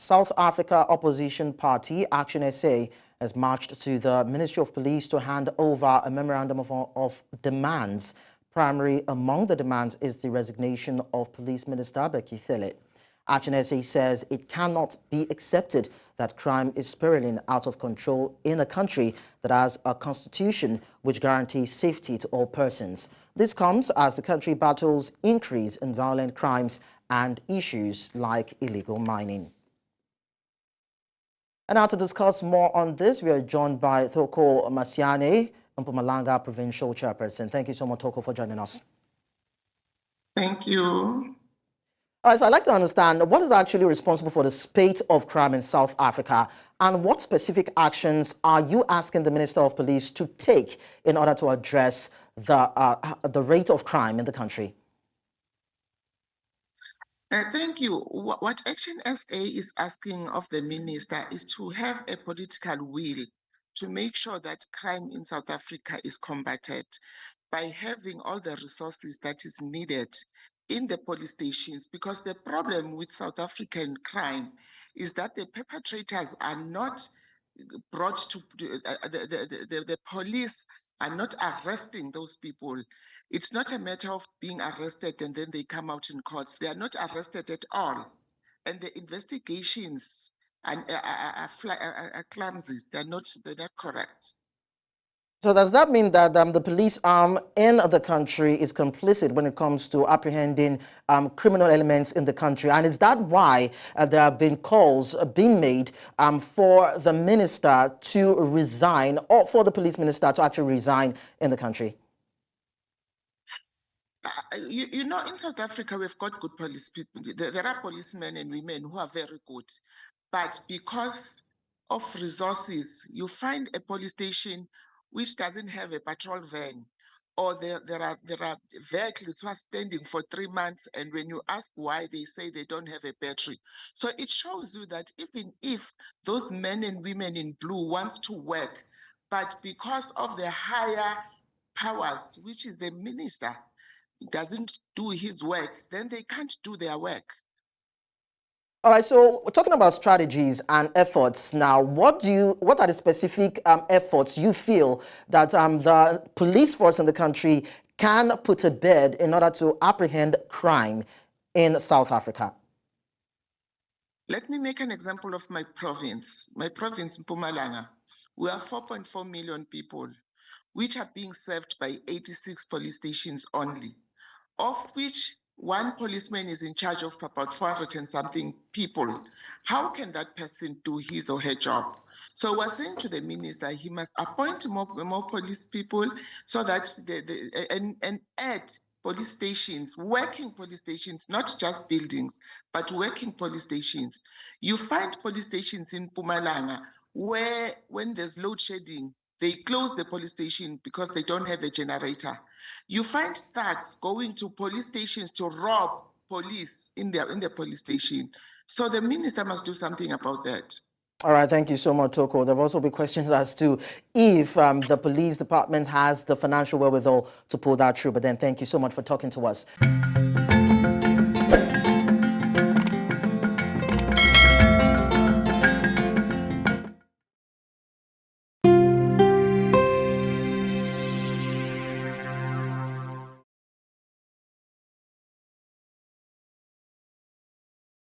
South Africa opposition party Action SA has marched to the Ministry of Police to hand over a memorandum of demands. Primary among the demands is the resignation of Police Minister Becky Cele. Action SA says it cannot be accepted that crime is spiraling out of control in a country that has a constitution which guarantees safety to all persons. This comes as the country battles increase in violent crimes and issues like illegal mining. And now to discuss more on this, we are joined by Thoko Masiane, Mpumalanga Provincial Chairperson. Thank you so much, Thoko, for joining us. Thank you. All right, so I'd like to understand what is actually responsible for the spate of crime in South Africa, and what specific actions are you asking the Minister of Police to take in order to address the rate of crime in the country? Thank you. What Action SA is asking of the minister is to have a political will to make sure that crime in South Africa is combated by having all the resources that is needed in the police stations, because the problem with South African crime is that the perpetrators are not brought to the police are not arresting those people. It's not a matter of being arrested and then they come out in courts. They are not arrested at all. And the investigations are clumsy. They're not correct. So does that mean that the police arm in the country is complicit when it comes to apprehending criminal elements in the country? And is that why there have been calls being made for the minister to resign, or for the police minister to actually resign in the country? You know, in South Africa, we've got good police people. There are policemen and women who are very good. But because of resources, you find a police station which doesn't have a patrol van, or there are vehicles who are standing for 3 months, and when you ask why, they say they don't have a battery. So it shows you that even if those men and women in blue wants to work, but because of the higher powers, which is the minister, doesn't do his work, then they can't do their work. All right, so we're talking about strategies and efforts now. What are the specific efforts you feel that the police force in the country can put to bed in order to apprehend crime in South Africa? Let me make an example of my province, Mpumalanga. We are 4.4 million people, which are being served by 86 police stations only, of which one policeman is in charge of about 400 and something people. How can that person do his or her job? So we're saying to the minister, he must appoint more police people so that and add police stations, working police stations, not just buildings, but working police stations. You find police stations in Mpumalanga where when there's load shedding, they close the police station because they don't have a generator. You find thugs going to police stations to rob police in the police station. So the minister must do something about that. All right, thank you so much, Thoko. There have also been questions as to if the police department has the financial wherewithal to pull that through. But then thank you so much for talking to us.